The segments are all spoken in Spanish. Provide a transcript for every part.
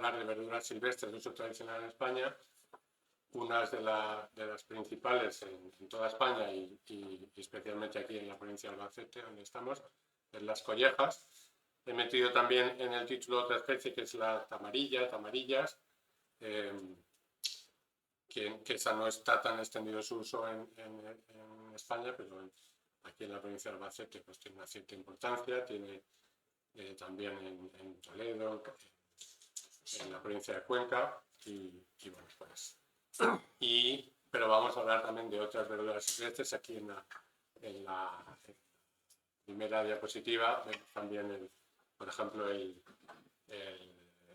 hablar de verduras silvestres de uso tradicional en España. Unas de las principales en toda España y especialmente aquí en la provincia de Albacete, donde estamos, es las collejas. He metido también en el título otra especie que es la tamarillas, que esa no está tan extendido su uso en España, pero aquí en la provincia de Albacete pues tiene una cierta importancia, tiene también en Toledo, en la provincia de Cuenca y bueno, pues... pero vamos a hablar también de otras verduras silvestres. Aquí en la primera diapositiva vemos también, por ejemplo, el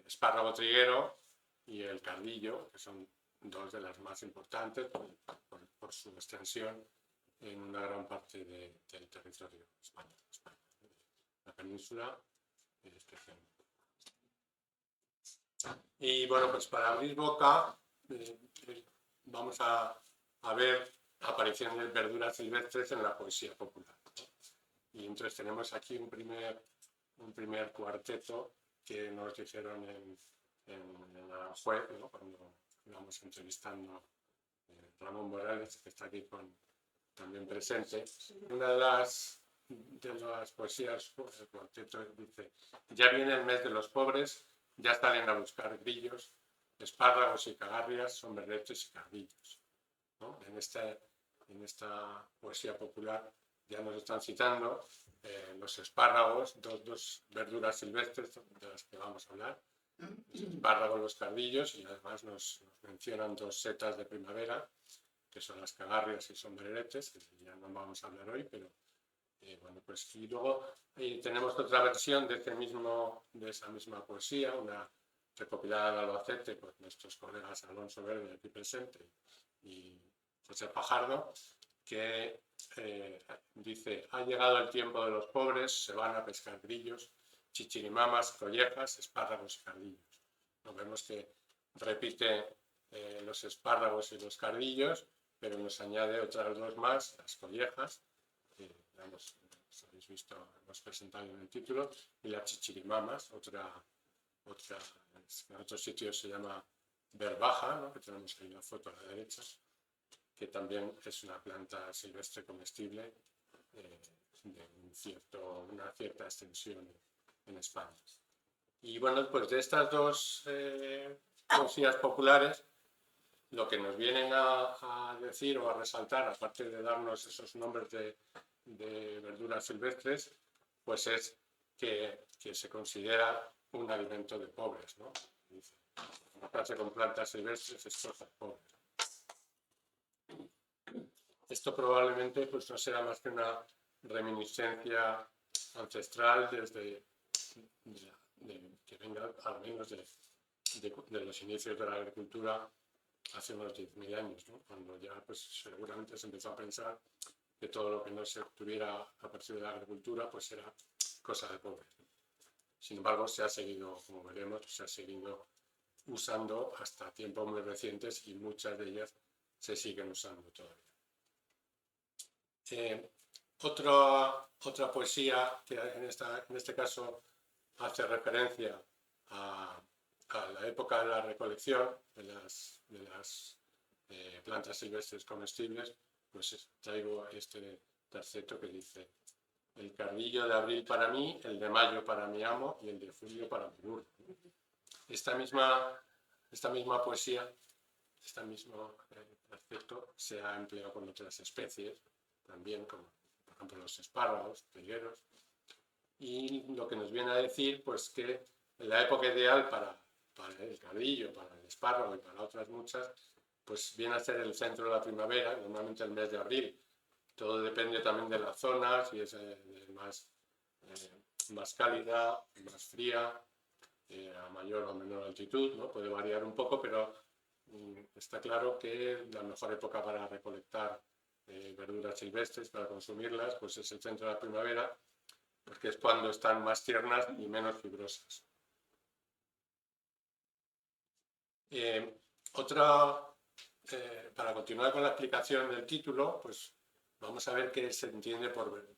espárrago triguero y el cardillo, que son dos de las más importantes por su extensión en una gran parte del territorio español, la península especialmente. Y bueno, pues para abrir boca vamos a ver apariciones de verduras silvestres en la poesía popular. Y entonces tenemos aquí un primer cuarteto que nos dijeron en la web, ¿no? Cuando íbamos entrevistando a Ramón Morales, que está aquí también presente. Una de las poesías, el cuarteto dice: ya viene el mes de los pobres, ya salen a buscar grillos, espárragos y cagarrias, sombreretes y cardillos, ¿no? En esta poesía popular ya nos están citando los espárragos, dos verduras silvestres de las que vamos a hablar, los espárragos, los cardillos, y además nos mencionan dos setas de primavera, que son las cagarrias y sombreretes, que ya no vamos a hablar hoy, pero bueno, pues y luego tenemos otra versión de esa misma poesía, una recopilada en Albacete por nuestros colegas Alonso Verde, aquí presente, y José Pajardo, que dice: ha llegado el tiempo de los pobres, se van a pescar grillos, chichirimamas, collejas, espárragos y cardillos. Nos vemos que repite los espárragos y los cardillos, pero nos añade otras dos más, las collejas, que ya los habéis visto, hemos presentado en el título, y las chichirimamas, en otros sitios se llama berbaja, ¿no? Que tenemos ahí la foto a la derecha, que también es una planta silvestre comestible de una cierta extensión en España. Y bueno, pues de estas dos poesías populares, lo que nos vienen a decir o a resaltar, aparte de darnos esos nombres de verduras silvestres, pues es que se considera un alimento de pobres, ¿no? Dice: encontrarse con plantas silvestres es cosa de pobres. Esto probablemente pues, no será más que una reminiscencia ancestral que venga al menos de los inicios de la agricultura hace unos 10.000 años, ¿no? Cuando ya pues, seguramente se empezó a pensar que todo lo que no se obtuviera a partir de la agricultura pues era cosa de pobres. Sin embargo, se ha seguido, como veremos, se ha seguido usando hasta tiempos muy recientes y muchas de ellas se siguen usando todavía. Otra poesía que en este caso hace referencia a la época de la recolección de las plantas silvestres comestibles, pues traigo este terceto que dice: el cardillo de abril para mí, el de mayo para mi amo y el de julio para mi burro. Esta misma poesía, este mismo terceto se ha empleado con otras especies, también como por ejemplo los espárragos, trigueros, y lo que nos viene a decir pues que en la época ideal para el cardillo, para el espárrago y para otras muchas, pues viene a ser el centro de la primavera, normalmente el mes de abril. Todo depende también de la zona, si es más cálida, más fría, a mayor o menor altitud, ¿no? Puede variar un poco, pero está claro que la mejor época para recolectar verduras silvestres, para consumirlas, pues es el centro de la primavera, porque es cuando están más tiernas y menos fibrosas. Para continuar con la explicación del título, pues vamos a ver qué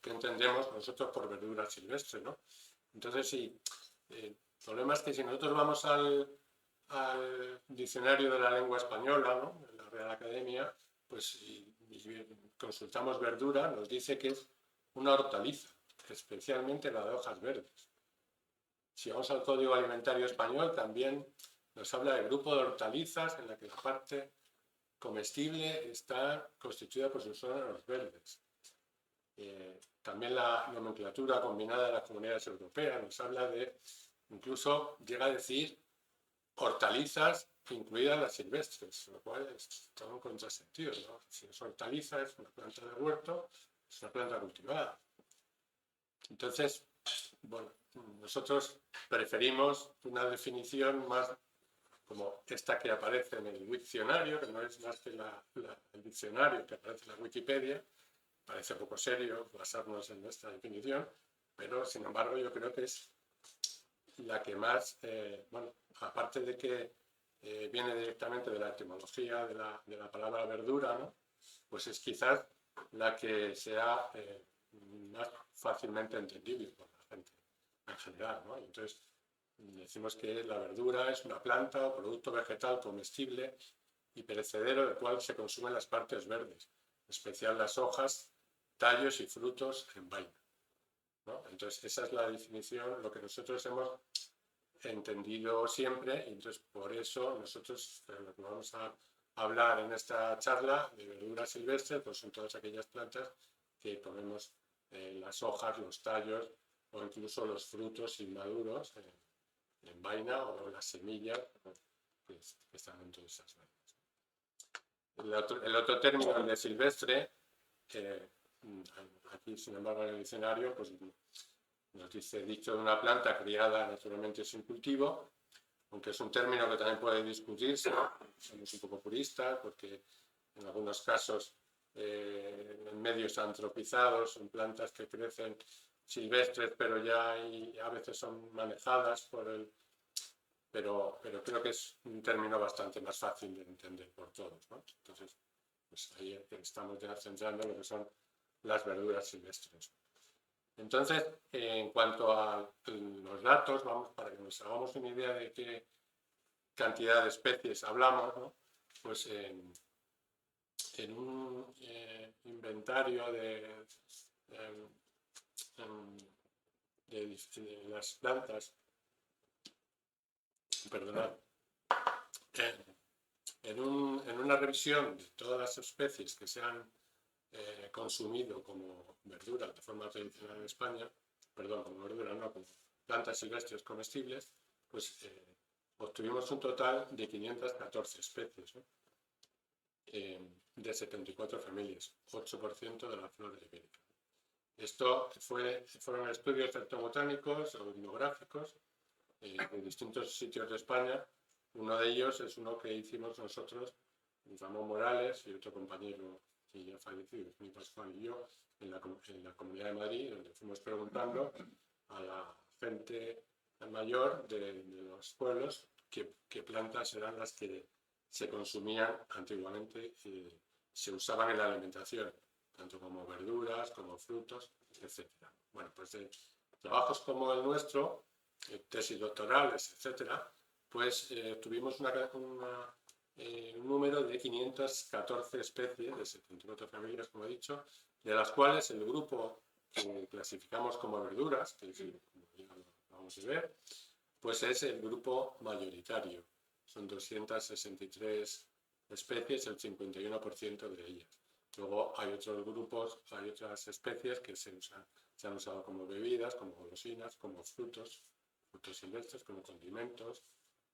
entendemos nosotros por verdura silvestre, ¿no? Entonces, el problema es que si nosotros vamos al al diccionario de la lengua española, ¿no?, de la Real Academia, pues y consultamos verdura, nos dice que es una hortaliza, especialmente la de hojas verdes. Si vamos al Código Alimentario Español, también nos habla del grupo de hortalizas en la que la parte comestible está constituida por sus órganos verdes. También la nomenclatura combinada de las comunidades europeas nos habla de, incluso llega a decir hortalizas incluidas las silvestres, lo cual es todo un contrasentido, ¿no? Si es hortaliza, es una planta de huerto, es una planta cultivada. Entonces, bueno, nosotros preferimos una definición más como esta que aparece en el diccionario, que no es más que el diccionario que aparece en la Wikipedia. Parece poco serio basarnos en esta definición, pero sin embargo yo creo que es la que más, bueno, aparte de que viene directamente de la etimología de la palabra verdura, ¿no?, pues es quizás la que sea más fácilmente entendible por la gente en general, ¿no? Y entonces decimos que la verdura es una planta o producto vegetal comestible y perecedero del cual se consumen las partes verdes, en especial las hojas, tallos y frutos en vaina, ¿no? Entonces esa es la definición, lo que nosotros hemos entendido siempre, y entonces por eso nosotros lo que vamos a hablar en esta charla de verduras silvestres pues son todas aquellas plantas que comemos las hojas, los tallos o incluso los frutos inmaduros en vaina o las semillas que están en todas esas vainas. El otro término, el de silvestre, aquí sin embargo en el diccionario pues nos dice dicho de una planta criada naturalmente sin cultivo, aunque es un término que también puede discutirse, somos un poco puristas porque en algunos casos en medios antropizados son plantas que crecen silvestres pero ya a veces son manejadas por el... Pero creo que es un término bastante más fácil de entender por todos, ¿no? Entonces, pues ahí estamos ya centrando en lo que son las verduras silvestres. Entonces, en cuanto a los datos, vamos, para que nos hagamos una idea de qué cantidad de especies hablamos, ¿no?, pues en un inventario de las plantas, perdonad, en una revisión de todas las especies que se han consumido como verdura de forma tradicional en España, perdón, como verdura, no, como plantas silvestres comestibles, pues obtuvimos un total de 514 especies, ¿no?, de 74 familias, 8% de la flora ibérica. Esto fueron estudios etnobotánicos o etnográficos de distintos sitios de España. Uno de ellos es uno que hicimos nosotros, Ramón Morales y otro compañero que ya falleció, mi Pascual y yo, en la Comunidad de Madrid, donde fuimos preguntando a la gente mayor de los pueblos qué plantas eran las que se consumían antiguamente y se usaban en la alimentación, tanto como verduras, como frutos, etc. Bueno, pues de trabajos como el nuestro, tesis doctorales, etc., pues tuvimos un número de 514 especies, de 74 familias, como he dicho, de las cuales el grupo que clasificamos como verduras, que como ya lo vamos a ver, pues es el grupo mayoritario. Son 263 especies, el 51% de ellas. Luego hay otros grupos, hay otras especies que se han usado como bebidas, como golosinas, como frutos silvestres, como condimentos,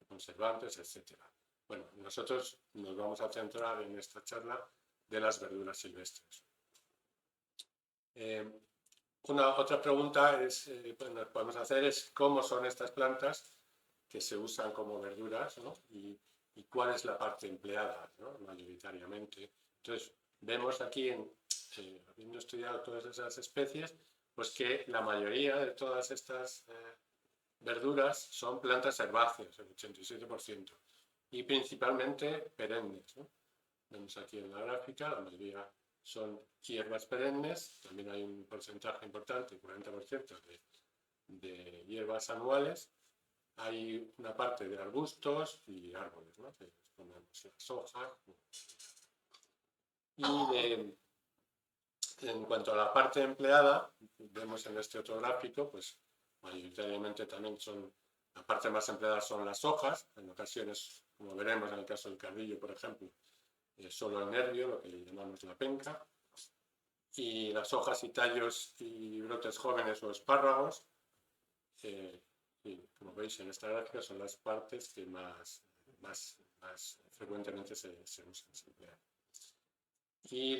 conservantes, etc. Bueno, nosotros nos vamos a centrar en esta charla de las verduras silvestres. Otra pregunta que nos podemos hacer es cómo son estas plantas que se usan como verduras, ¿no?, y cuál es la parte empleada, ¿no?, mayoritariamente. Entonces, vemos aquí, habiendo estudiado todas esas especies, pues que la mayoría de todas estas verduras son plantas herbáceas, el 87%, y principalmente perennes, ¿no? Vemos aquí en la gráfica, la mayoría son hierbas perennes, también hay un porcentaje importante, 40%, de hierbas anuales, hay una parte de arbustos y árboles, ¿no? Que ponemos las hojas. Y en cuanto a la parte empleada, vemos en este otro gráfico, pues mayoritariamente también la parte más empleada son las hojas, en ocasiones, como veremos en el caso del cardillo, por ejemplo, solo el nervio, lo que le llamamos la penca, y las hojas y tallos y brotes jóvenes o espárragos, y como veis en esta gráfica, son las partes que más frecuentemente se usan, se emplean. Y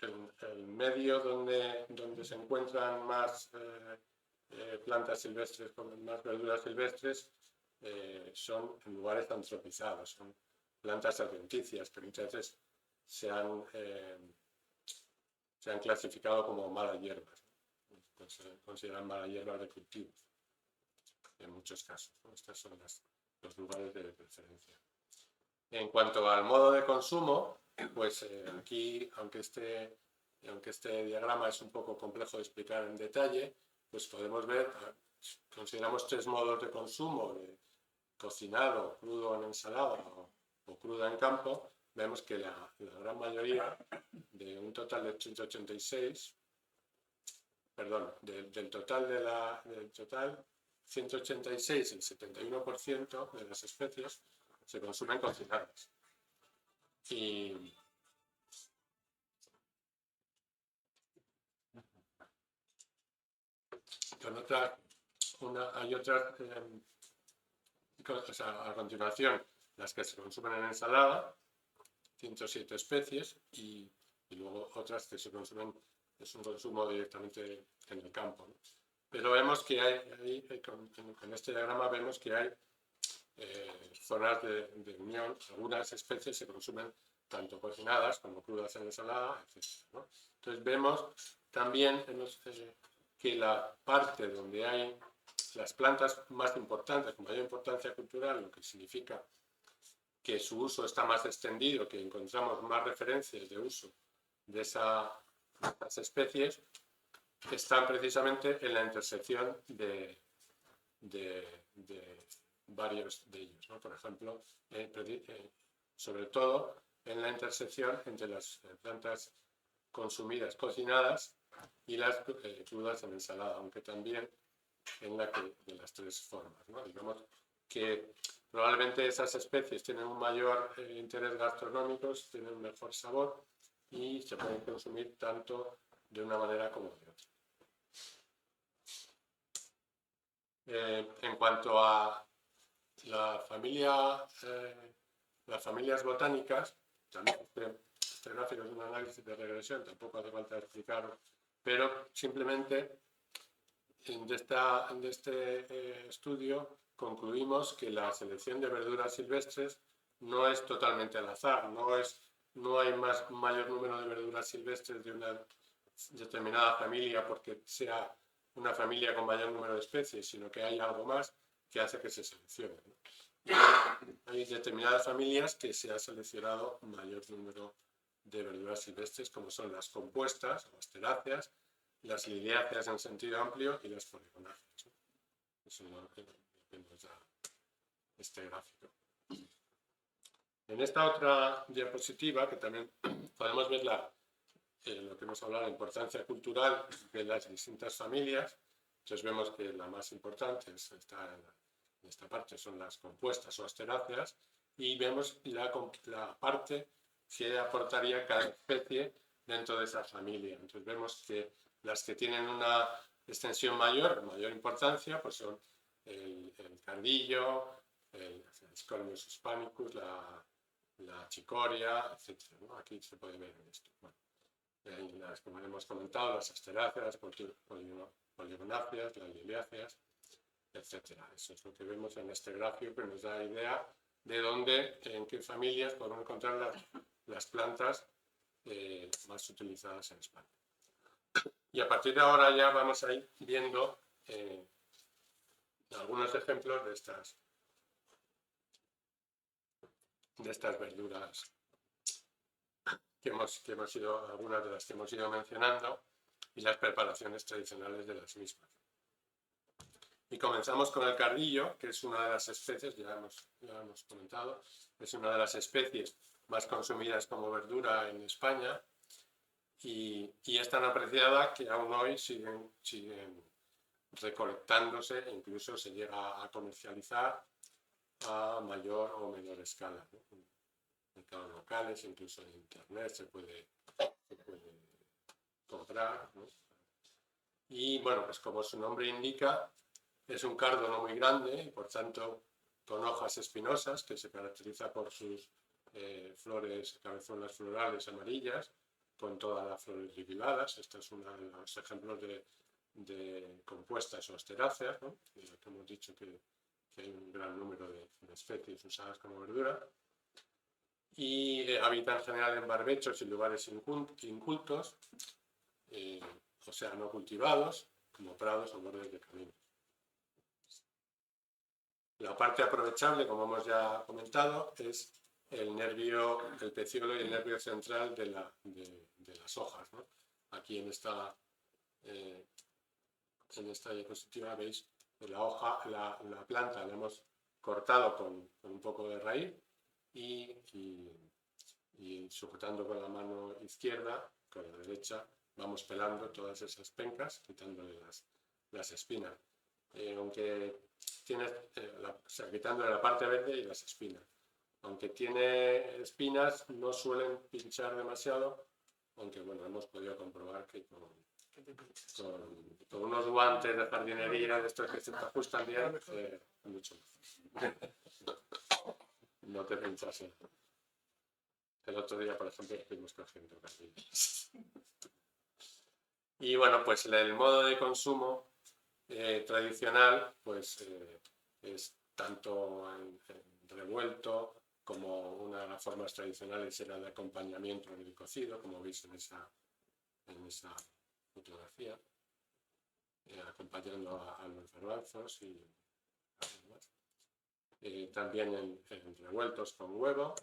el medio donde se encuentran más plantas silvestres, con más verduras silvestres, son en lugares antropizados, son plantas adventicias que muchas veces se han clasificado como malas hierbas, ¿no? Se consideran malas hierbas de cultivos en muchos casos, ¿no? Estos son los lugares de preferencia. En cuanto al modo de consumo, pues aquí, aunque este diagrama es un poco complejo de explicar en detalle, pues podemos ver, consideramos 3 modos de consumo: de cocinado, crudo en ensalada o cruda en campo. Vemos que la gran mayoría, de un total de 186, perdón, del total 186, el 71% de las especies se consumen cocinadas. Y hay otras, a continuación, las que se consumen en ensalada, 107 especies, y luego otras que se consumen, es un consumo directamente en el campo, ¿no? Pero vemos que en este diagrama vemos que hay zonas de unión. Algunas especies se consumen tanto cocinadas como crudas en ensalada, etc., ¿no? Entonces vemos también que la parte donde hay las plantas más importantes, con mayor importancia cultural, lo que significa que su uso está más extendido, que encontramos más referencias de uso de esas especies, están precisamente en la intersección de varios de ellos, ¿no? Por ejemplo, sobre todo en la intersección entre las plantas consumidas cocinadas y las crudas en ensalada, aunque también en de las 3 formas, ¿no? Digamos que probablemente esas especies tienen un mayor interés gastronómico, tienen un mejor sabor y se pueden consumir tanto de una manera como de otra. En cuanto a las familias botánicas, también este gráfico es un análisis de regresión, tampoco hace falta explicarlo, pero simplemente de este estudio concluimos que la selección de verduras silvestres no es totalmente al azar, no hay mayor número de verduras silvestres de una determinada familia porque sea una familia con mayor número de especies, sino que hay algo más que hace que se seleccione, ¿no? Hay determinadas familias que se ha seleccionado mayor número de verduras silvestres, como son las compuestas, las teráceas, las liliáceas en sentido amplio y las poligonáceas, ¿no? Eso es lo que nos da este gráfico. En esta otra diapositiva, que también podemos ver lo que hemos hablado, la importancia cultural de las distintas familias. Entonces vemos que la más importante está en esta parte, son las compuestas o asteráceas, y vemos la parte que aportaría cada especie dentro de esa familia. Entonces vemos que las que tienen una extensión mayor importancia, pues son el cardillo, el Scolemus hispanicus, la chicoria, etc., ¿no? Aquí se puede ver esto. Bueno, como hemos comentado, las asteráceas, poligonáceas, las liliáceas, etc. Eso es lo que vemos en este gráfico, que nos da idea de en qué familias podemos encontrar las plantas más utilizadas en España. Y a partir de ahora ya vamos a ir viendo algunos ejemplos de estas verduras algunas de las que hemos ido mencionando, y las preparaciones tradicionales de las mismas. Y comenzamos con el cardillo, que es una de las especies, ya hemos comentado, es una de las especies más consumidas como verdura en España y es tan apreciada que aún hoy siguen recolectándose e incluso se llega a comercializar a mayor o menor escala, ¿no? En mercados locales, incluso en internet se puede comprar, ¿no? Y bueno, pues como su nombre indica, es un cardo no muy grande y por tanto con hojas espinosas que se caracteriza por sus flores, cabezuelas florales amarillas, con todas las flores lipiladas. Este es uno de los ejemplos de compuestas o asteráceas, ¿no? Que hemos dicho que hay un gran número de especies usadas como verdura. Y habita en general en barbechos y lugares incultos, o sea, no cultivados, como prados o bordes de caminos. La parte aprovechable, como hemos ya comentado, es el pecíolo y el nervio central de las hojas, ¿no? Aquí en esta diapositiva veis que la hoja, la planta la hemos cortado con un poco de raíz y sujetando con la mano izquierda, con la derecha, vamos pelando todas esas pencas, quitándole las espinas. Aunque tiene, quitándole la parte verde y las espinas. Aunque tiene espinas, no suelen pinchar demasiado, aunque bueno, hemos podido comprobar que con unos guantes de jardinería, de estos que se te ajustan bien, mucho más. No te pinchas. El otro día, por ejemplo, estuvimos cogiendo cardillas. Y bueno, pues el modo de consumo tradicional, pues es tanto en revuelto como una de las formas tradicionales era de acompañamiento en el cocido, como veis en esa fotografía, acompañando a los garbanzos y también en revueltos con huevo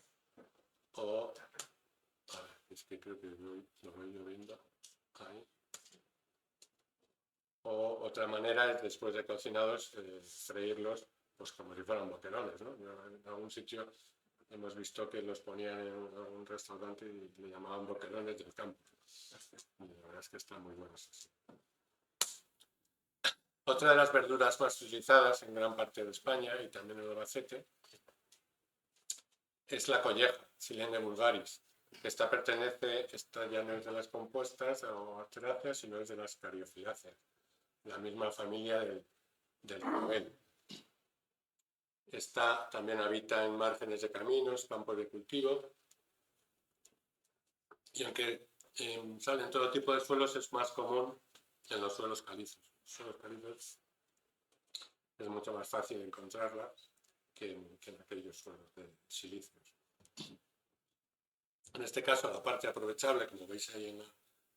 o, a ver, es que creo que lo voy lloviendo ahí. O otra manera es, después de cocinados, freírlos pues como si fueran boquerones, ¿no? En algún sitio hemos visto que los ponían en un restaurante y le llamaban boquerones del campo. Y la verdad es que están muy buenos así. Otra de las verduras más utilizadas en gran parte de España y también en Albacete es la colleja, Silene vulgaris. Esta ya no es de las compuestas o asteráceas, sino es de las cariophyllaceae, la misma familia del roel. Esta también habita en márgenes de caminos, campos de cultivo, y aunque sale en todo tipo de suelos, es más común en los suelos calizos. Los suelos calizos es mucho más fácil encontrarla que en aquellos suelos de silíceos. En este caso, la parte aprovechable, como veis ahí en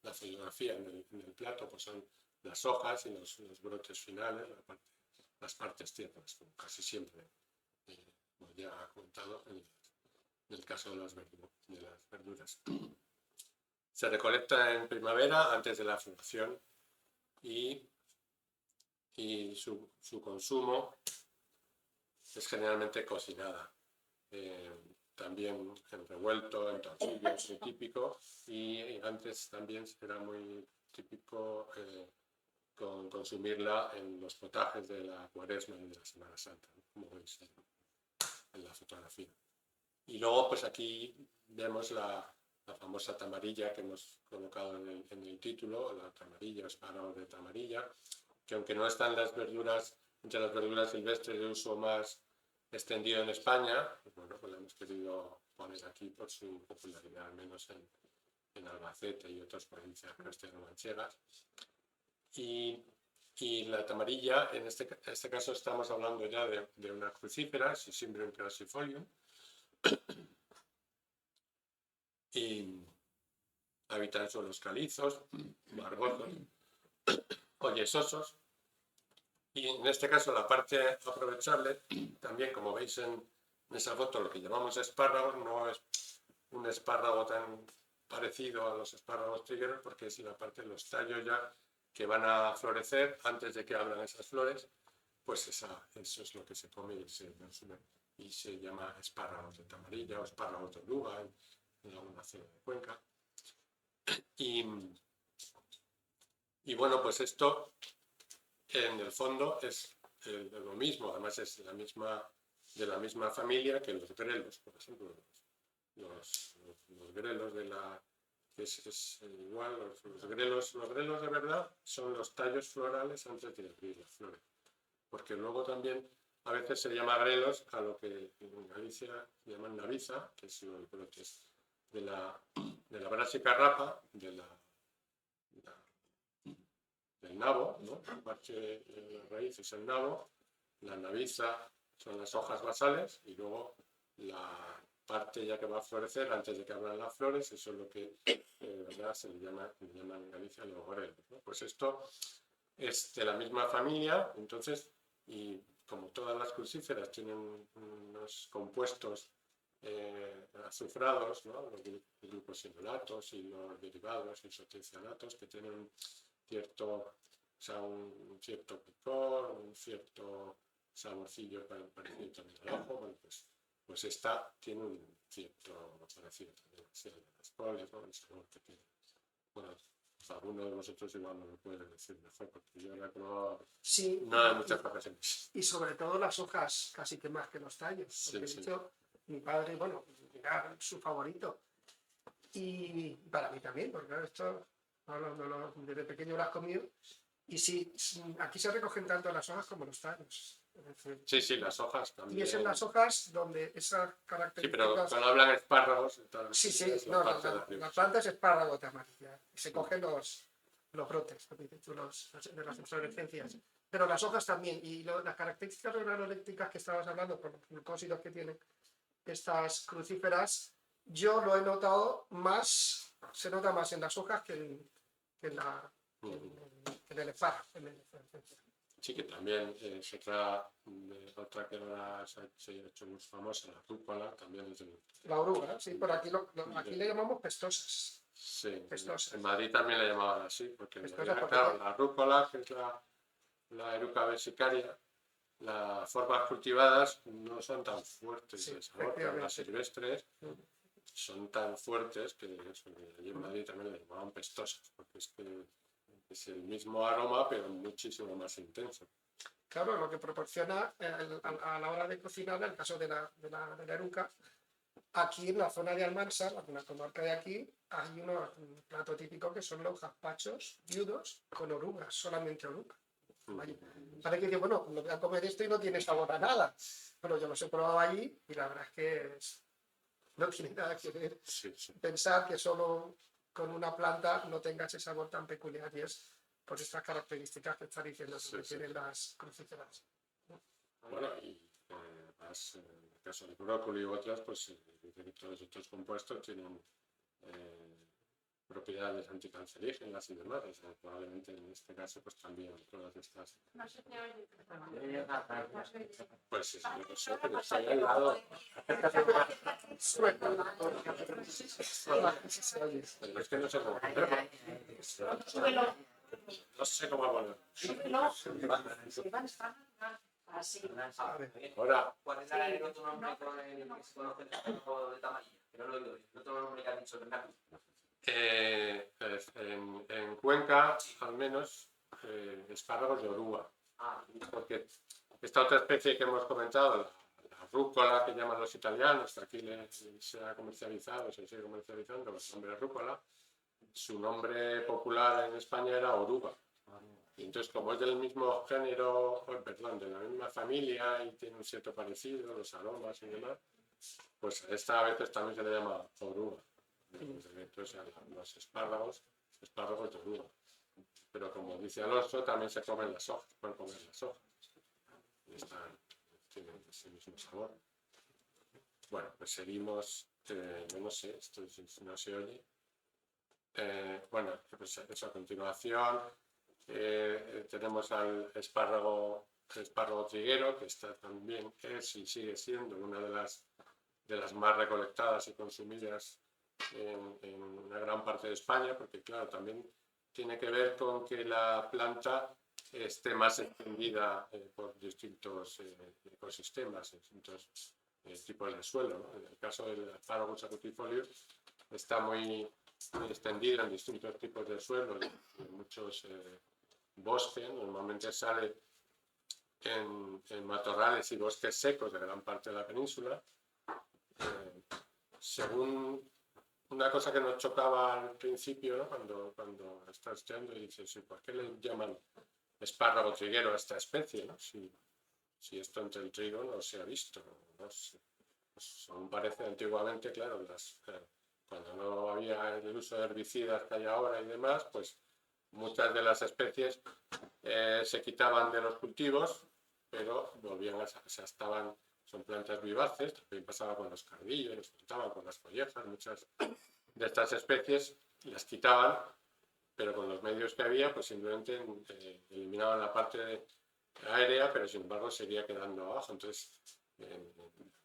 la fotografía, en el plato, pues son las hojas y los brotes finales, las partes tiernas, como casi siempre, como ya ha comentado en el caso de las verduras. Se recolecta en primavera, antes de la floración, y su consumo es generalmente cocinada. También en revuelto, en tortilla, es muy típico, y antes también era muy típico consumirla en los potajes de la Cuaresma y de la Semana Santa, ¿no? Como veis en la fotografía. Y luego, pues aquí vemos la famosa tamarilla que hemos colocado en el título, la tamarilla, espárrago de tamarilla, que aunque no están entre las verduras silvestres de uso más extendido en España, pues bueno, pues la hemos querido poner aquí por su popularidad, al menos en Albacete y otras provincias castellano-manchegas. Y la tamarilla, en este caso estamos hablando ya de una crucífera, Sisimbrium crassifolium, y habita en suelos calizos, margosos o yesosos. Y en este caso la parte aprovechable, también como veis en esa foto, lo que llamamos espárrago, no es un espárrago tan parecido a los espárragos trigueros, porque es la parte de los tallos ya que van a florecer antes de que abran esas flores, pues eso es lo que se come y se llama espárragos de tamarilla o espárragos de oruga en alguna zona de Cuenca. Y bueno, pues esto en el fondo es lo mismo, además es de la misma familia que los grelos, por ejemplo, los grelos de la... Es igual, los grelos de verdad son los tallos florales antes de abrir las flores, porque luego también a veces se llama grelos a lo que en Galicia llaman naviza, que es el brote de la Brassica rapa, del nabo, ¿no? La parte de la raíz es el nabo, la naviza son las hojas basales y luego la parte ya que va a florecer antes de que abran las flores, eso es lo que ¿verdad? Se le llama en Galicia los grelos, ¿no? Pues esto es de la misma familia, entonces, y como todas las crucíferas tienen unos compuestos azufrados, ¿no? Los glucosinolatos y los derivados isotecianatos que tienen un cierto picor, un cierto saborcillo parecido también al ojo, bueno, pues esta tiene un cierto parecido también a las coles, ¿no? El sabor que tiene. Bueno, alguno de vosotros igual me lo puede decir mejor, porque yo la he probado sí, no en muchas ocasiones. Y sobre todo las hojas, casi que más que los tallos. Porque Sí, de hecho, mi padre, bueno, era su favorito. Y para mí también, porque claro, esto desde pequeño lo has comido. Y sí, aquí se recogen tanto las hojas como los tallos. Es decir, Sí, las hojas también. Y es en las hojas donde esas características... Sí, pero cuando hablan espárragos... Sí, es no, la planta es espárrago de amarilla. Y se cogen los brotes, de las inflorescencias. Pero las hojas también. Y las características organoléctricas que estabas hablando, por los glucósidos que tienen estas crucíferas, yo lo he notado más, se nota más en las hojas que en el espárrago. Sí, que también es otra que ahora se ha hecho muy famosa, la rúcula, también es de... La oruga, sí, por aquí le llamamos pestosas. Sí, pestosas. En Madrid también le llamaban así, porque claro, la rúcula, que es la Eruca versicaria, las formas cultivadas no son tan fuertes de sabor, pero las silvestres son tan fuertes que allí en Madrid también le llamaban pestosas, porque es que es el mismo aroma, pero muchísimo más intenso. Claro, lo que proporciona a la hora de cocinar, en el caso de la eruca, aquí en la zona de Almansa, en la comarca de aquí, hay un plato típico que son los gazpachos viudos con orugas, solamente oruga. Parece que, bueno, me voy a comer esto y no tiene sabor a nada. Pero yo los he probado allí y la verdad es que no tiene nada que ver. Sí. Pensar que solo con una planta no tenga ese sabor tan peculiar y es por estas características que está diciendo que tienen las crucíferas. Bueno, y además en el caso del brócoli u otras, pues todos estos compuestos tienen propiedades anticancerígenas y demás, o sea, probablemente en este caso pues también todas estas... Pues sí, yo no sé, pero estoy al lado. Pero es que no sé cómo ponerlo. No sé cómo ponerlo. Ahora. ¿Cuál es el otro nombre con el que se conoce el de tamarilla? Que no lo he oído. El otro nombre que ha dicho Bernardo. En Cuenca, al menos, espárragos de oruga. Porque esta otra especie que hemos comentado, la rúcula que llaman los italianos, que aquí se ha comercializado, se sigue comercializando con el nombre rúcula, su nombre popular en España era oruga. Y entonces, como es del mismo género, perdón, de la misma familia y tiene un cierto parecido, los aromas y demás, pues a esta a veces también se le llama oruga. Entonces, los espárragos de oruga. Pero como dice Alonso, también se comen las hojas, pueden comer las hojas. Y tienen ese mismo sabor. Bueno, pues seguimos, yo no sé, esto no se oye. Bueno, pues eso a continuación tenemos al espárrago triguero, que está también, es y sigue siendo una de las más recolectadas y consumidas en una gran parte de España, porque claro, también tiene que ver con que la planta esté más extendida por distintos ecosistemas, distintos tipos de suelo, ¿no? En el caso del Asparagus acutifolius está muy extendido en distintos tipos de suelo, en muchos bosques. Normalmente sale en matorrales y bosques secos de gran parte de la península. Según una cosa que nos chocaba al principio, ¿no? cuando estás estudiando y dices, ¿por qué le llaman espárrago triguero a esta especie, ¿no? Si esto entre el trigo no se ha visto, no sé. Pues, según parece, antiguamente, claro, cuando no había el uso de herbicidas que hay ahora y demás, pues muchas de las especies se quitaban de los cultivos, pero volvían son plantas vivaces. También pasaba con los cardillos, los quitaban con las collejas. Muchas de estas especies las quitaban, pero con los medios que había, pues simplemente eliminaban la parte aérea, pero sin embargo seguía quedando abajo. Entonces,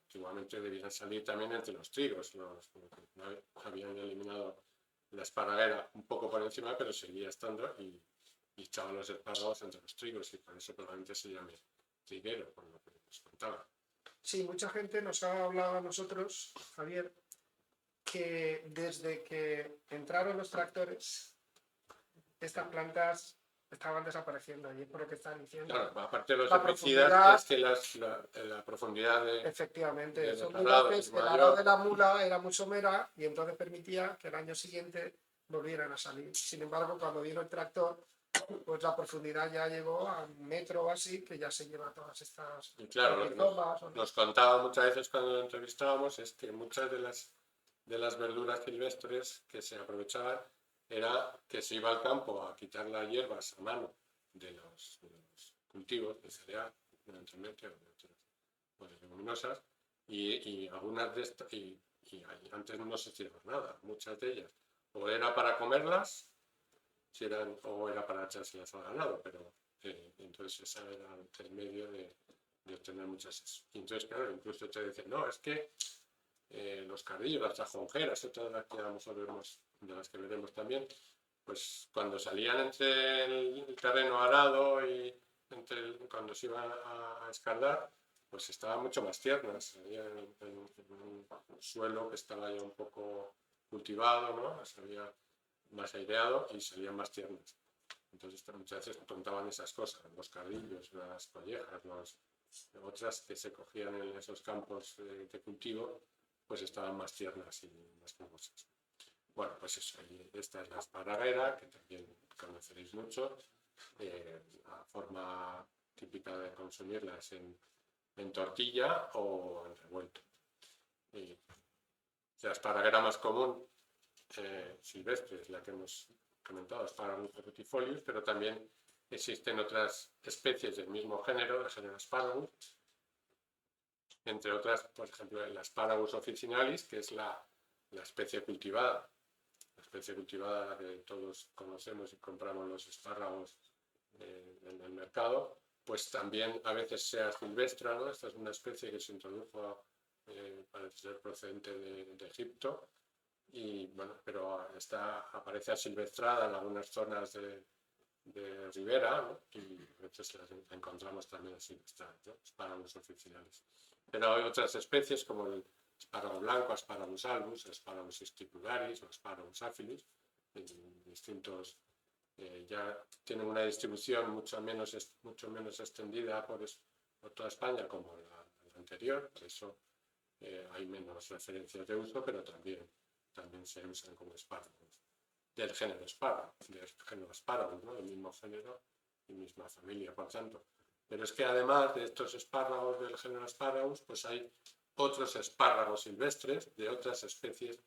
antiguamente debían salir también entre los trigos. Habían eliminado la esparraguera un poco por encima, pero seguía estando y echaban los espárragos entre los trigos, y por eso probablemente se llame triguero, por lo que nos contaba. Sí, mucha gente nos ha hablado a nosotros, Javier, que desde que entraron los tractores, estas plantas estaban desapareciendo, y es por lo que están diciendo. Claro, aparte de los La herbicidas, es que la profundidad de... Efectivamente, son arado vivaces, es el mayor. arado de la mula era muy somera y entonces permitía que el año siguiente volvieran a salir. Sin embargo, cuando vino el tractor, pues la profundidad ya llegó a 1 metro o así, que ya se lleva todas estas... Y claro, lo que nos contaba muchas veces cuando lo entrevistábamos es que muchas de las verduras silvestres que se aprovechaban era que se iba al campo a quitar las hierbas a mano de los cultivos de cereal, evidentemente, o de leguminosas, y algunas de estas, y antes no se hacía nada, muchas de ellas, o era para comerlas, o era para echárselas al ganado, pero entonces ese era el medio de obtener muchas. Y entonces, claro, incluso te dicen, no, es que los cardillos, las ajonjeras, todas las que a lo mejor vemos, de las que veremos también, pues cuando salían entre el terreno arado y cuando se iban a escardar, pues estaban mucho más tiernas, salían en un suelo que estaba ya un poco cultivado, ¿no? Se había más aireado y salían más tiernas. Entonces muchas veces contaban esas cosas, los cardillos, las collejas, otras que se cogían en esos campos de cultivo, pues estaban más tiernas y más jugosas. Bueno, pues eso, esta es la esparraguera, que también conoceréis mucho. La forma típica de consumirla es en tortilla o en revuelto. La esparraguera más común silvestre es la que hemos comentado, Asparagus acutifolius, pero también existen otras especies del mismo género, del género Asparagus, entre otras, por ejemplo, el Asparagus officinalis, que es la especie cultivada, la que todos conocemos y compramos los espárragos en el mercado, pues también a veces sea silvestre, ¿no? Esta es una especie que se introdujo, parece ser procedente de Egipto, y bueno, pero aparece asilvestrada en algunas zonas de ribera, ¿no? Y a veces la encontramos también asilvestradas, ¿no? Espárragos officinales. Pero hay otras especies como el espárrago blanco, Asparagus albus, Asparagus stipularis o Asparagus aphylis, distintos, ya tienen una distribución mucho menos extendida por toda España como la anterior, por eso hay menos referencias de uso, pero también se usan como espárragos del género Asparagus, ¿no? El mismo género y misma familia, por tanto. Pero es que además de estos espárragos del género Asparagus, pues hay otros espárragos silvestres de otras especies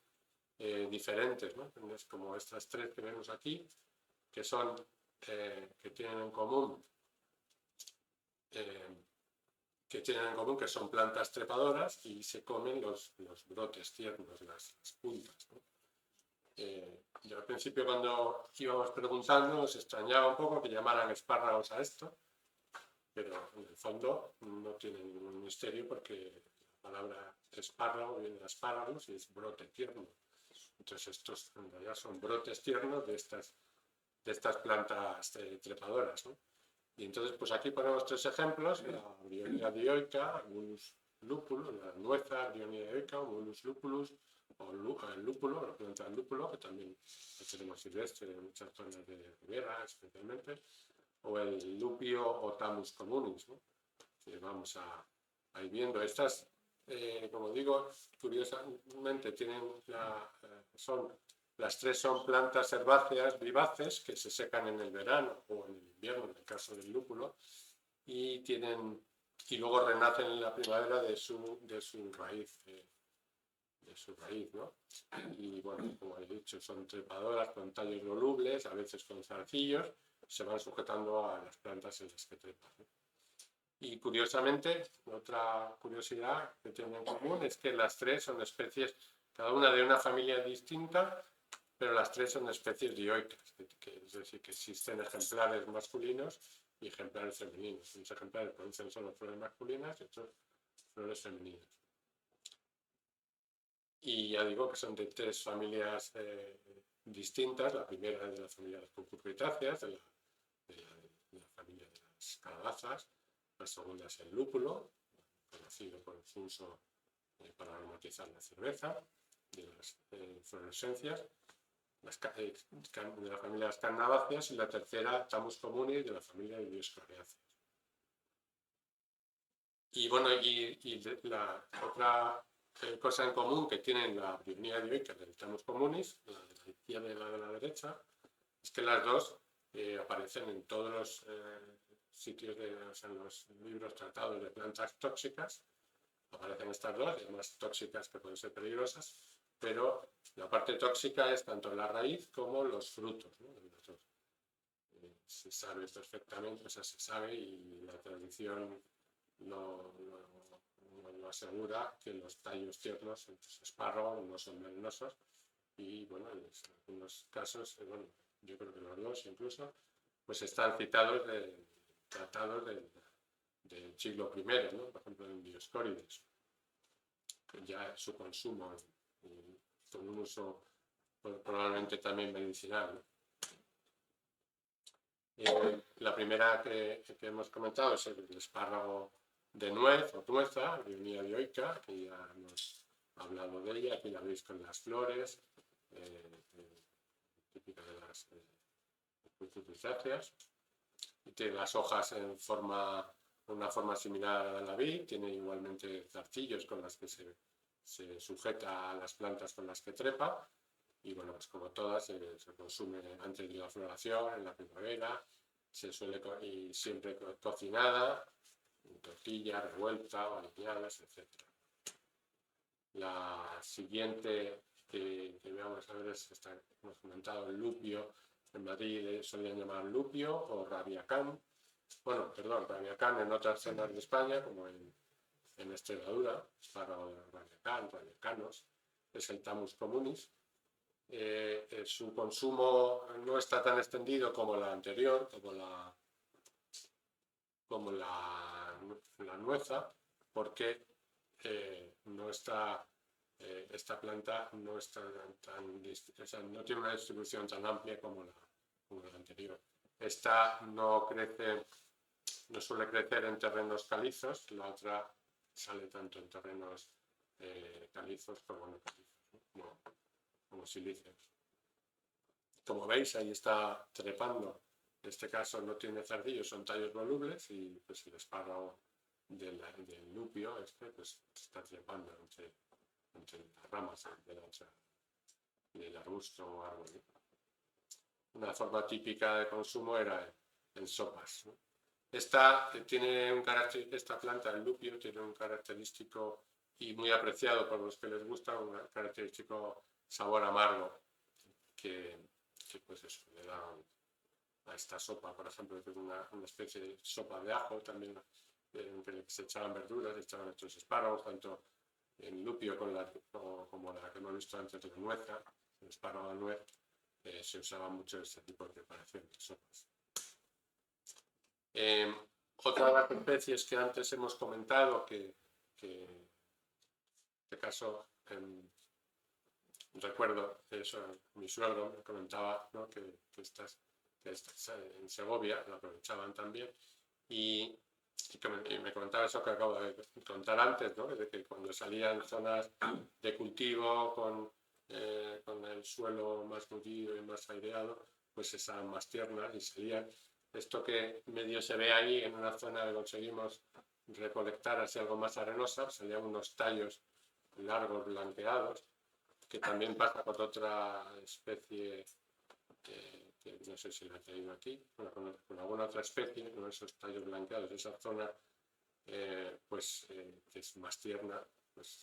diferentes, ¿no? Es como estas tres que vemos aquí, que tienen en común que son plantas trepadoras y se comen los brotes tiernos, las puntas, ¿no? Yo al principio, cuando íbamos preguntando, nos extrañaba un poco que llamaran espárragos a esto, pero en el fondo no tiene ningún misterio, porque la palabra espárrago viene de asparagus y es brote tierno. Entonces estos en realidad son brotes tiernos de estas plantas trepadoras, ¿no? Y entonces, pues aquí ponemos 3 ejemplos: la Bryonia dioica, Humulus lupulus, la nueza Bryonia dioica, Humulus lupulus, o el lúpulo, la planta del lúpulo, que también lo tenemos silvestre en muchas zonas de Ribera, especialmente, o el lupio o Tamus communis, ¿no? Que vamos a ir viendo. Estas, como digo, curiosamente las 3 son plantas herbáceas vivaces que se secan en el verano o en el invierno, en el caso del lúpulo, y luego renacen en la primavera de su raíz. ¿No? Y bueno, como he dicho, son trepadoras con tallos volubles, a veces con zarcillos, se van sujetando a las plantas en las que trepan, ¿no? Y curiosamente, otra curiosidad que tienen en común es que las 3 son especies, cada una de una familia distinta, pero las 3 son especies dioicas, es decir, que existen ejemplares masculinos y ejemplares femeninos. Unos ejemplares producen solo flores masculinas y otros flores femeninas. Y ya digo que son de 3 familias distintas. La primera es de la familia de las cucurbitáceas, de la familia de las calabazas. La segunda es el lúpulo, conocido por su uso para aromatizar la cerveza, de las inflorescencias, de la familia de las carnaváceas, y la tercera, Tamus communis, de la familia de Dioscoreáceas. Y bueno, la otra cosa en común que tienen la Bryonia dioica del Tamus communis, la de la izquierda y la de la derecha, es que las 2 aparecen en todos los sitios, en los libros tratados de plantas tóxicas. Aparecen estas 2, además tóxicas que pueden ser peligrosas, pero la parte tóxica es tanto la raíz como los frutos, ¿no? Se sabe perfectamente, o sea, se sabe, y la tradición lo asegura, que los tallos tiernos, los espárragos, no son venenosos, y bueno, en algunos casos, bueno, yo creo que los 2 incluso, pues están citados tratados del siglo I, ¿no? Por ejemplo, en Dioscórides, que ya su consumo con un uso probablemente también medicinal, ¿no? La primera que hemos comentado es el espárrago de nuez o nueza, Bryonia dioica, que ya hemos hablado de ella. Aquí la veis con las flores, típica de las cucurbitáceas. Y tiene las hojas en una forma similar a la vid, tiene igualmente zarcillos con las que se sujeta a las plantas con las que trepa, y bueno, pues como todas, se consume antes de la floración, en la primavera, y siempre cocinada, en tortilla, revuelta, aliñadas, etc. La siguiente que vamos a ver es esta, hemos comentado, el lupio. En Madrid solían llamar lupio o rabiacán. Bueno, perdón, rabiacán en otras zonas de España, como en Extremadura, para rabiacán, rabiacanos, es el Tamus communis. Su consumo no está tan extendido como la anterior, como la nueza, porque esta planta no está no tiene una distribución tan amplia como la anterior. Esta no suele crecer en terrenos calizos, la otra sale tanto en terrenos calizos como no calizos, ¿no? como silíceos. Como veis, ahí está trepando. En este caso no tiene zarcillos, son tallos volubles, y pues el espárrago del lupio pues está trepando entre las ramas del arbusto o árbol, ¿no? Una forma típica de consumo era en sopas, ¿no? Esta planta, el lupio, tiene un característico y muy apreciado por los que les gusta, un característico sabor amargo que pues eso, le da a esta sopa, por ejemplo, que es una especie de sopa de ajo también, en que se echaban verduras, se echaban estos espárragos, tanto en lupio como la que hemos visto antes de la nueza, el espárrago de nuez, se usaba mucho este tipo de preparación de sopas. Otra de las especies que antes hemos comentado, que en este caso recuerdo eso, mi suegro me comentaba, ¿no? que estas en Segovia lo aprovechaban también, y me comentaba eso que acabo de contar antes, ¿no? De que cuando salían zonas de cultivo con el suelo más nutrido y más aireado, pues estaban más tiernas y salían. Esto que medio se ve ahí en una zona que conseguimos recolectar así algo más arenosa, salían unos tallos largos blanqueados, que también pasa con otra especie que no sé si la he traído aquí, bueno, con alguna otra especie, con esos tallos blanqueados, esa zona que es más tierna, pues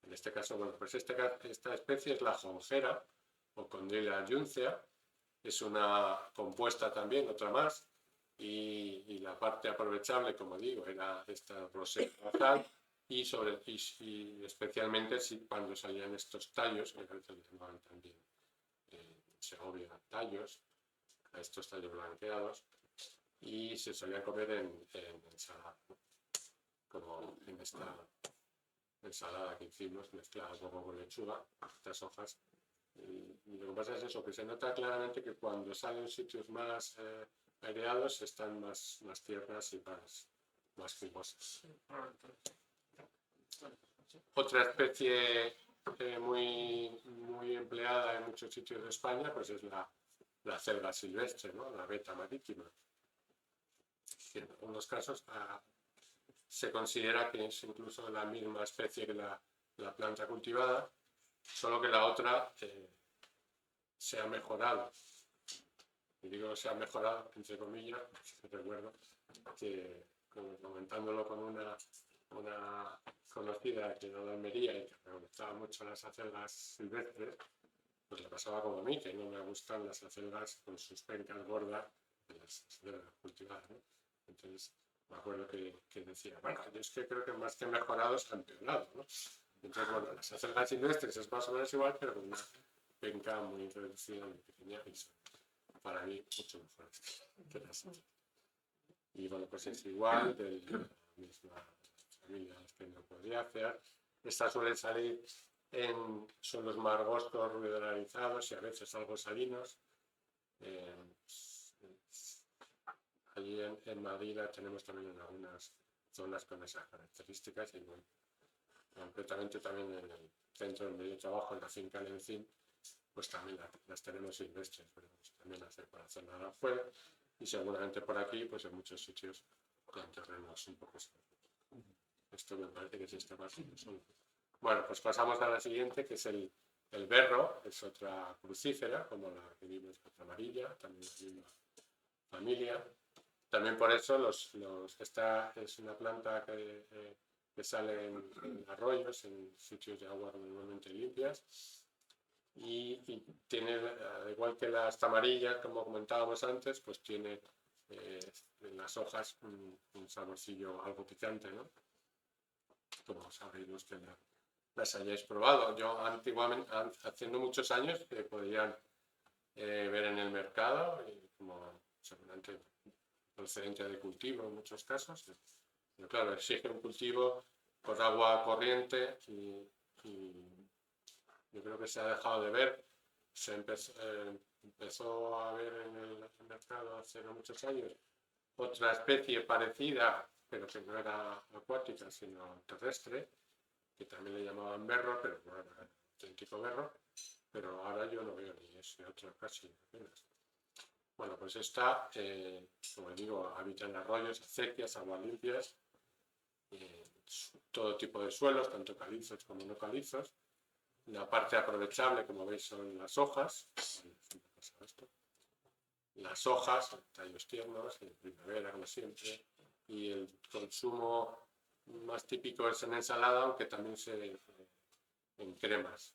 en este caso, bueno, pues esta especie es la jonjera o Condylea juncea, es una compuesta también, otra más, y la parte aprovechable, como digo, era esta roseta basal y especialmente cuando salían estos tallos, que a veces les llamaban también Segovia tallos, a estos tallos blanqueados, y se solía comer en ensalada, ¿no? Como en esta ensalada que hicimos, mezclada un poco con lechuga, estas hojas. Y lo que pasa es eso, que se nota claramente que cuando salen sitios más aireados están más tiernas y más jugosas. Otra especie muy empleada en muchos sitios de España pues es la selva silvestre, ¿no? La veta marítima. Que en algunos casos se considera que es incluso la misma especie que la planta cultivada, solo que la otra se ha mejorado. Y digo se ha mejorado, entre comillas, recuerdo que comentándolo con una conocida que era de Almería y que me gustaban mucho las acelgas silvestres, pues le pasaba como a mí, que no me gustan las acelgas con sus pencas gordas de las acelgas cultivadas, ¿no? Entonces me acuerdo que decía, bueno, yo es que creo que más que mejorado se ha empeorado, ¿no? Entonces, bueno, las acelgas silvestres es más o menos igual, pero con una penca muy reducida, muy pequeña, y son para mí mucho mejores que las otras. Y bueno, pues es igual, de la misma familia que no podría hacer. Estas suelen salir en suelos margosos, ruderalizados y a veces algo salinos. Allí en Madrid tenemos también en algunas zonas con esas características y bueno, concretamente también en el centro donde yo trabajo, en la finca Lencín, pues también las tenemos silvestres, pero también hacer para hacer nada afuera y seguramente por aquí, pues en muchos sitios con terrenos un poco seguros. Esto me parece que es este más solo. Bueno, pues pasamos a la siguiente, que es el berro, es otra crucífera, como la que vimos con la amarilla, también la misma familia. También por eso esta es una planta que sale en arroyos, en sitios de agua normalmente limpias, y tiene, al igual que las tamarillas, como comentábamos antes, pues tiene en las hojas un saborcillo algo picante, ¿no? Como sabréis los que las hayáis probado. Yo antiguamente, haciendo muchos años, que podían ver en el mercado, y como seguramente procedente de cultivo en muchos casos, pero claro, exige un cultivo con agua corriente y yo creo que se ha dejado de ver. Se empezó a ver en el mercado hace no muchos años otra especie parecida, pero que no era acuática, sino terrestre, que también le llamaban berro, pero no era auténtico berro, pero ahora yo no veo ni ese otro casi apenas. Bueno, pues esta, como digo, habita en arroyos, acequias, aguas limpias, todo tipo de suelos, tanto calizos como no calizos. La parte aprovechable, como veis, son las hojas. Las hojas, tallos tiernos, en primavera, como siempre. Y el consumo más típico es en ensalada, aunque también en cremas.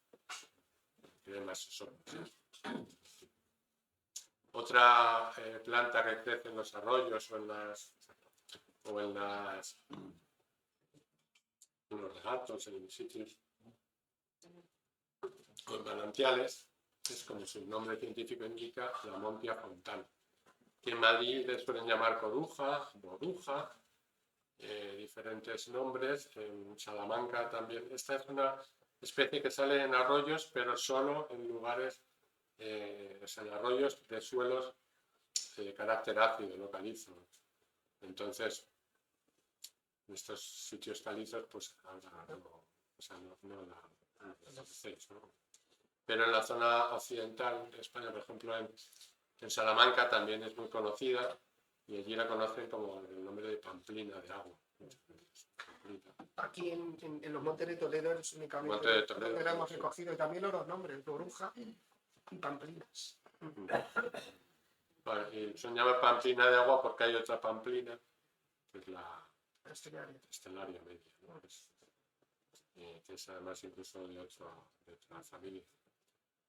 Otra planta que crece en los arroyos o en los regatos, en sitios con manantiales, es como su nombre científico indica, la Montia fontana, que en Madrid le suelen llamar coruja, boruja, diferentes nombres, en Salamanca también. Esta es una especie que sale en arroyos, pero solo en lugares, en arroyos de suelos de carácter ácido, no calizo. Entonces, en estos sitios calizos, pues ahora no, o sea, no la hacéis, ¿no? Pero en la zona occidental de España, por ejemplo, en Salamanca también es muy conocida y allí la conocen como el nombre de Pamplina de agua. Pamplina. Aquí en los Montes de Toledo es únicamente Monte de Toledo, donde la hemos sí. recogido, y también los nombres, Boruja y Pamplinas. Vale, y se llama Pamplina de agua porque hay otra Pamplina, que es la Estelaria Media, ¿no? Que es además incluso de otra familia.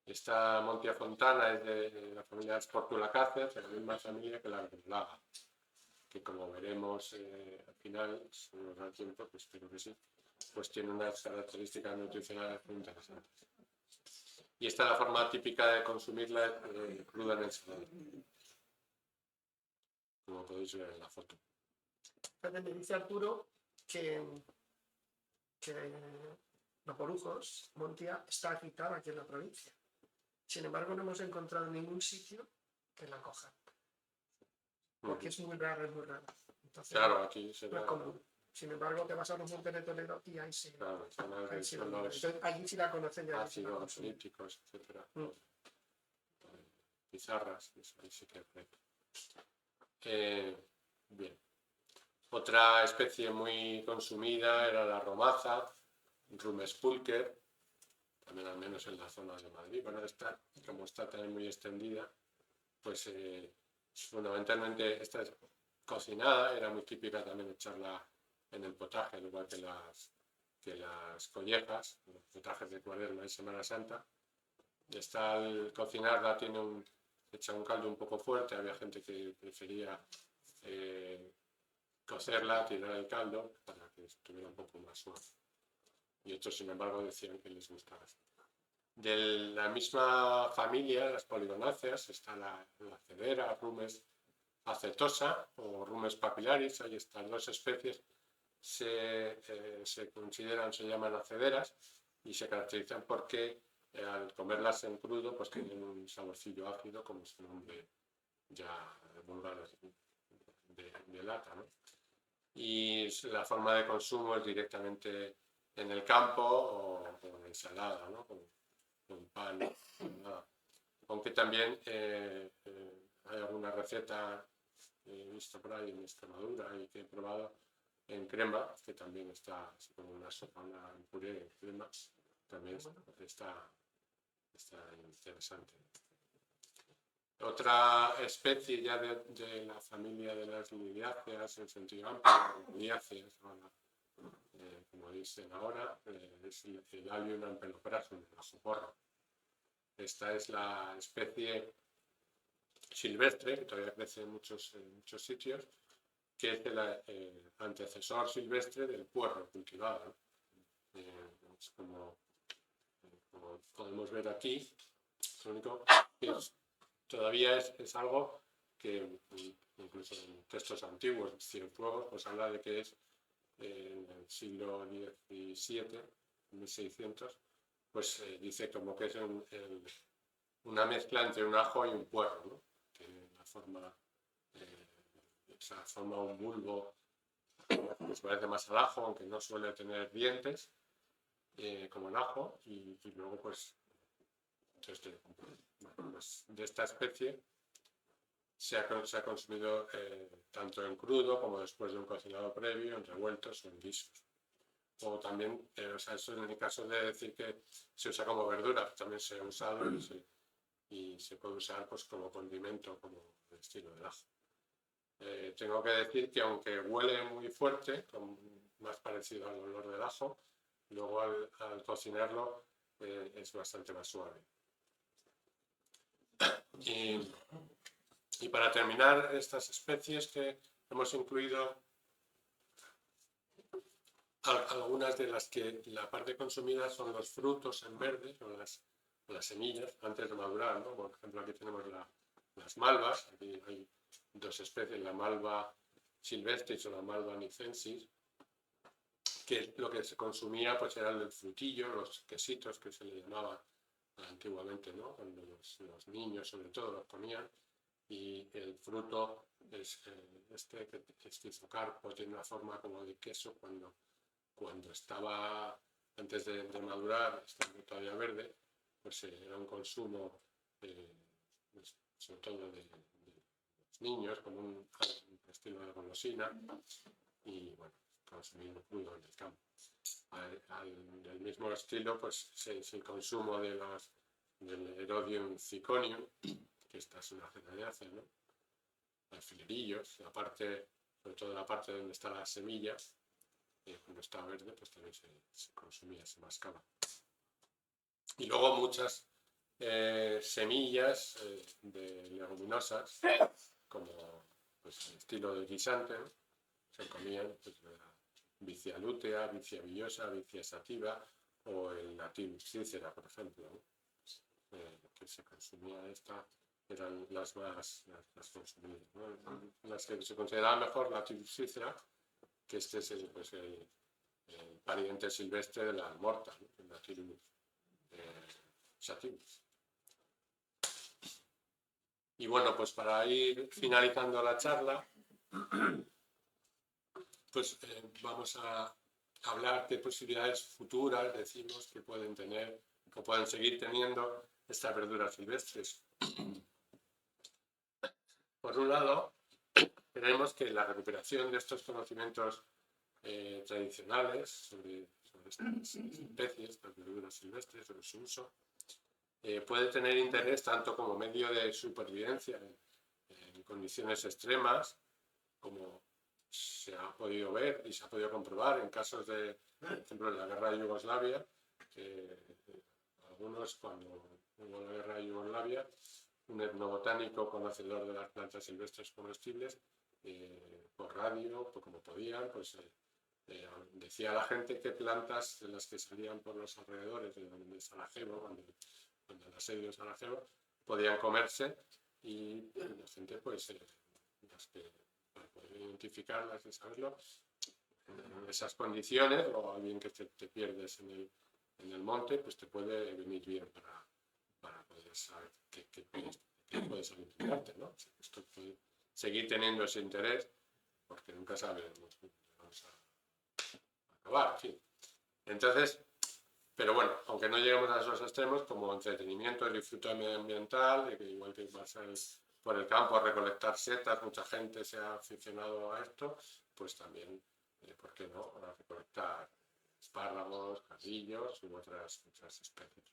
Esta Montia Fontana es de la familia Sportulacáceas, de la misma familia que la verdolaga, que como veremos al final, si nos da tiempo, pues espero que sí, pues tiene unas características nutricionales muy interesantes. Y esta es la forma típica de consumirla cruda en ensalada, como podéis ver en la foto. Entonces me dice Arturo que los Borujos, Montia, está quitada aquí en la provincia. Sin embargo, no hemos encontrado ningún sitio que la coja, porque es muy raro, es muy raro. Entonces, Claro, aquí no será. es común. Sin embargo, te vas a los Montes de Toledo y ahí sí. Claro, zonas de Ahí sí suelos entonces, allí sí la conocen ya. ácidos, nítricos, etc. Pizarras, eso ahí sí que hay. Bien. Otra especie muy consumida era la romaza, Rumes pulcher, también al menos en la zona de Madrid. Bueno, esta, como está también muy extendida, pues fundamentalmente esta es cocinada, era muy típica también echarla en el potaje, al igual que las collejas, los potajes de Cuaresma y Semana Santa. Esta al cocinarla echa un caldo un poco fuerte, había gente que prefería cocerla, tirar el caldo para que estuviera un poco más suave. Y otros, sin embargo, decían que les gustaba. De la misma familia, las poligonáceas, está la cedera, Rumes acetosa o Rumes papilaris. Hay estas dos especies, se llaman acederas y se caracterizan porque al comerlas en crudo pues tienen un saborcillo ácido, como su nombre ya vulgar de lata, ¿no? Y la forma de consumo es directamente en el campo o en ensalada, ¿no? Con pan, nada. Aunque también hay alguna receta he visto por ahí en Extremadura y que he probado en crema, que también está así como una sopa, un puré en crema, también está interesante. Otra especie ya de la familia de las liliáceas, en sentido amplio, liliáceas, como dicen ahora, es el Allium ampeloprasum, el ajo porro. Esta es la especie silvestre, que todavía crece en muchos sitios, que es el antecesor silvestre del puerro cultivado, ¿no? Es como podemos ver aquí, lo único que todavía es algo que incluso en textos antiguos, Cienfuegos, pues habla de que es en el siglo XVII, 1600, pues dice como que es una mezcla entre un ajo y un puerro, ¿no? Tiene la forma, forma un bulbo que se parece más al ajo, aunque no suele tener dientes, como el ajo, y luego pues, pues de esta especie se ha consumido tanto en crudo como después de un cocinado previo, en revueltos o en guisos. O también, o sea, eso en el caso de decir que se usa como verdura, también se ha usado y se puede usar pues como condimento, como el estilo del ajo. Tengo que decir que aunque huele muy fuerte, más parecido al olor del ajo, luego al cocinarlo es bastante más suave. Y para terminar, estas especies que hemos incluido, algunas de las que la parte consumida son los frutos en verde, o las semillas, antes de madurar, ¿no? Por ejemplo, aquí tenemos las malvas, aquí hay dos especies, la malva silvestris o la malva nicensis, que lo que se consumía pues era el frutillo, los quesitos que se le llamaba antiguamente, ¿no? Cuando los niños sobre todo los comían, y el fruto es este que es tizocarpo, tiene una forma como de queso cuando estaba antes de madurar, estaba todavía verde, pues era un consumo pues, sobre todo de los niños, como un estilo de golosina, y bueno, consumido crudo en el campo. Del mismo estilo, pues es el consumo del Herodium zirconium, que esta es una cetácea, ¿no? Alfilerillos, la parte, sobre todo la parte donde está la semilla, cuando está verde, pues también se consumía, se mascaba. Y luego muchas semillas de leguminosas, como pues, el estilo de guisante, ¿no? Se comían pues, Vicia lútea, Vicia villosa, Vicia sativa o el Nativus cícera, por ejemplo, ¿no? Que se consumía eran las más las consumidas, ¿no? Las que se consideraban mejor, Nativus cícera, que este es el pariente silvestre de la morta, ¿no? El Nativus sativus. Y bueno, pues para ir finalizando la charla, pues vamos a hablar de posibilidades futuras, decimos, que pueden tener o pueden seguir teniendo estas verduras silvestres. Por un lado, tenemos que la recuperación de estos conocimientos tradicionales sobre estas especies, las verduras silvestres, sobre su uso, puede tener interés tanto como medio de supervivencia en condiciones extremas, como se ha podido ver y se ha podido comprobar en casos de, por ejemplo, en la guerra de Yugoslavia, que algunos, cuando hubo la guerra de Yugoslavia, un etnobotánico conocedor de las plantas silvestres comestibles, por radio, pues como podían, pues decía a la gente qué plantas de las que salían por los alrededores de Sarajevo, cuando el asedio de Sarajevo, podían comerse, y la gente, pues, las que para poder identificarlas y saberlo, en esas condiciones, o alguien que te pierdes en el monte, pues te puede venir bien para poder saber qué puedes alimentarte, ¿no? O sea, esto puede seguir teniendo ese interés, porque nunca sabemos dónde vamos a acabar, en fin. Entonces, pero bueno, aunque no lleguemos a esos extremos, como entretenimiento y disfrute medioambiental, de que igual que vas por el campo a recolectar setas, mucha gente se ha aficionado a esto, pues también, ¿por qué no?, a recolectar espárragos, cardillos u otras especies.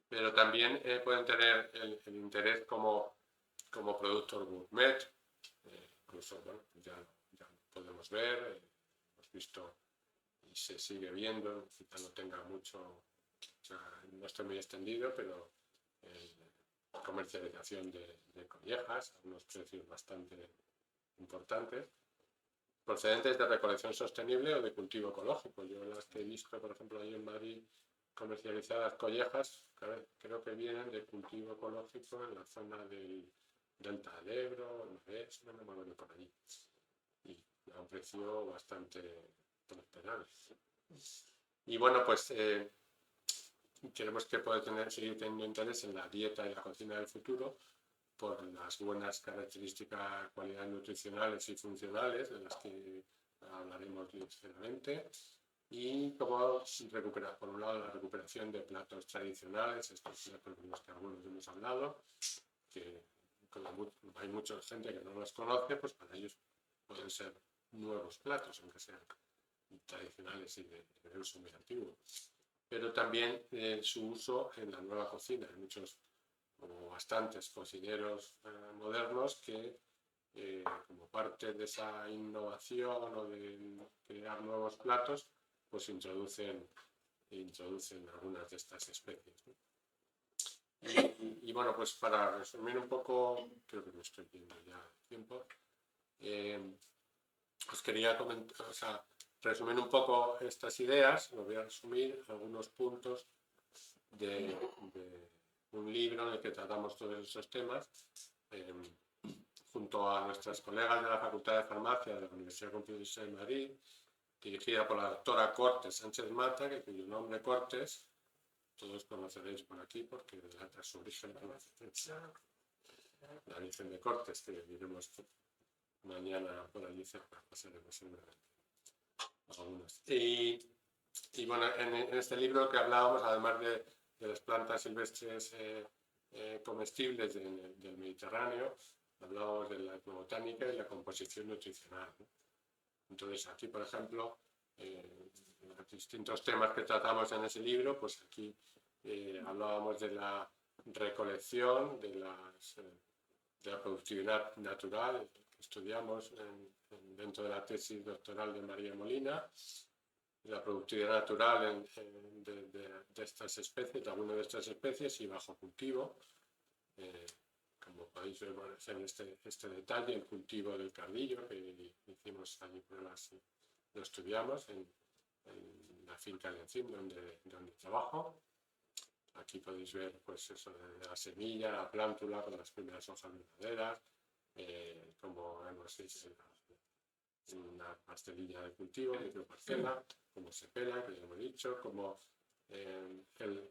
Pero también pueden tener el interés como productos gourmet, incluso, bueno, ya podemos ver, hemos visto y se sigue viendo, quizá no tenga mucho, o sea, no esté muy extendido, pero comercialización de collejas a unos precios bastante importantes, procedentes de recolección sostenible o de cultivo ecológico. Yo las que he visto, por ejemplo, ahí en Madrid, comercializadas collejas, creo que vienen de cultivo ecológico en la zona del Delta del Ebro, no me muevo por allí, y a un precio bastante prosperable. Y bueno, pues queremos que pueda seguir teniendo interés en la dieta y la cocina del futuro por las buenas características, cualidades nutricionales y funcionales, de las que hablaremos ligeramente, y cómo recuperar, por un lado, la recuperación de platos tradicionales, estos platos de los que algunos hemos hablado, que como hay mucha gente que no los conoce, pues para ellos pueden ser nuevos platos, aunque sean tradicionales y de uso muy antiguo. Pero también su uso en la nueva cocina. Hay muchos, o bastantes cocineros modernos que, como parte de esa innovación o de crear nuevos platos, pues introducen algunas de estas especies, ¿no? Y bueno, pues para resumir un poco, creo que me estoy viendo ya el tiempo, os quería comentar, o sea, resumir un poco estas ideas. Lo voy a resumir algunos puntos de un libro en el que tratamos todos esos temas, junto a nuestras colegas de la Facultad de Farmacia de la Universidad Complutense de Madrid, dirigida por la doctora Cortes Sánchez Mata, cuyo nombre Cortes todos conoceréis por aquí porque relata su origen en la ciencia. la Virgen de Cortes, que iremos mañana por allí cerca, pasaremos seguramente algunos. Y bueno, en este libro que hablábamos, además de las plantas silvestres comestibles del Mediterráneo, hablábamos de la etnobotánica y la composición nutricional, ¿no? Entonces aquí, por ejemplo, los distintos temas que tratamos en ese libro, pues aquí hablábamos de la recolección, de la productividad natural, que estudiamos dentro de la tesis doctoral de María Molina, la productividad natural de estas especies, de algunas de estas especies y bajo cultivo. Como podéis ver en este detalle, el cultivo del cardillo, que hicimos allí pruebas y lo estudiamos en la finca de Encim, donde trabajo. Aquí podéis ver pues eso de la semilla, la plántula con las primeras hojas verdaderas, como hemos hecho una pastelilla de cultivo, microparcela, cómo se pela, que ya hemos dicho, como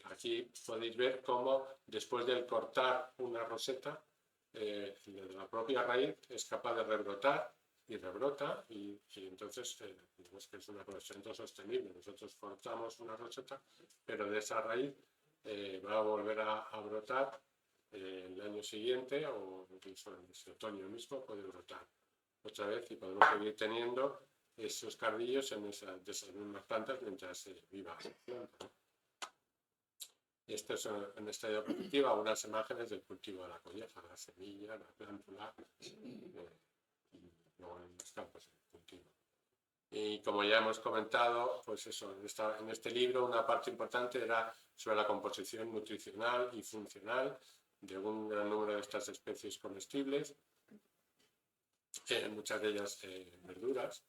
aquí podéis ver cómo después de cortar una roseta, la propia raíz es capaz de rebrotar y rebrota, y entonces digamos que es una crecimiento sostenible. Nosotros cortamos una roseta, pero de esa raíz va a volver a brotar el año siguiente, o incluso en ese otoño mismo puede brotar otra vez, y podemos seguir teniendo esos cardillos de esas mismas plantas mientras viva la planta, ¿no? Esto es en esta diapositiva unas imágenes del cultivo de la colleja, la semilla, la plántula, y luego en los campos de cultivo. Y como ya hemos comentado, pues eso, en este libro una parte importante era sobre la composición nutricional y funcional de un gran número de estas especies comestibles, muchas de ellas verduras,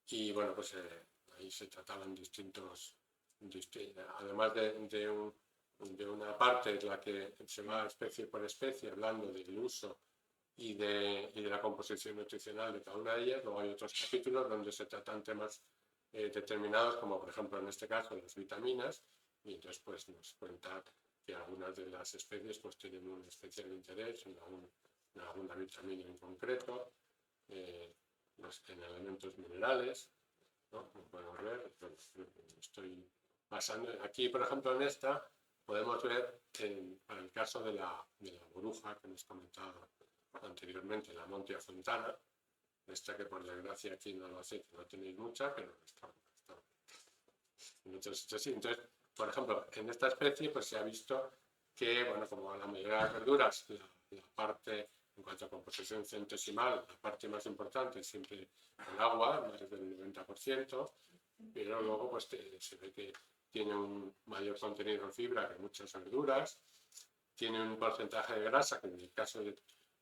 y bueno, pues ahí se trataban distintos, además de una parte en la que se va especie por especie hablando del uso y de la composición nutricional de cada una de ellas. Luego hay otros capítulos donde se tratan temas determinados, como por ejemplo en este caso las vitaminas, y entonces pues nos cuenta que algunas de las especies pues tienen un especial interés en alguna vitamina en concreto, en elementos minerales, ¿no? Como podemos ver, estoy pasando aquí, por ejemplo, en esta podemos ver para el caso de la boruja que hemos comentado anteriormente, la Montia fontana, esta que por desgracia aquí no lo hace, no tenéis mucha, pero está. Entonces, por ejemplo, en esta especie pues se ha visto que, bueno, como la mayoría de las verduras, la parte, en cuanto a composición centesimal, la parte más importante es siempre el agua, más del 90%, pero luego pues se ve que tiene un mayor contenido en fibra que muchas verduras, tiene un porcentaje de grasa, que en el caso de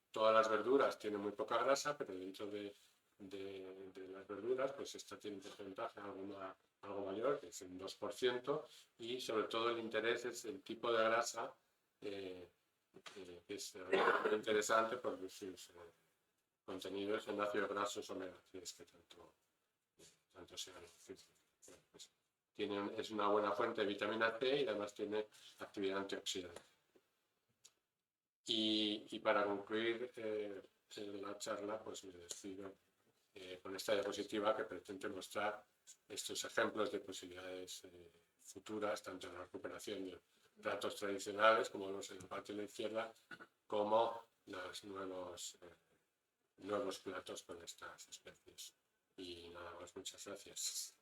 todas las verduras tiene muy poca grasa, pero dentro de las verduras pues esta tiene un porcentaje algo mayor, que es el 2%, y sobre todo el interés es el tipo de grasa, que es muy interesante porque sus contenidos en ácidos grasos omega 3 que tanto se han pues, es una buena fuente de vitamina C y además tiene actividad antioxidante. Y para concluir la charla, pues me despido con esta diapositiva que pretende mostrar estos ejemplos de posibilidades futuras, tanto en la recuperación de platos tradicionales, como vemos en la parte de la izquierda, como los nuevos platos con estas especies. Y nada más, muchas gracias.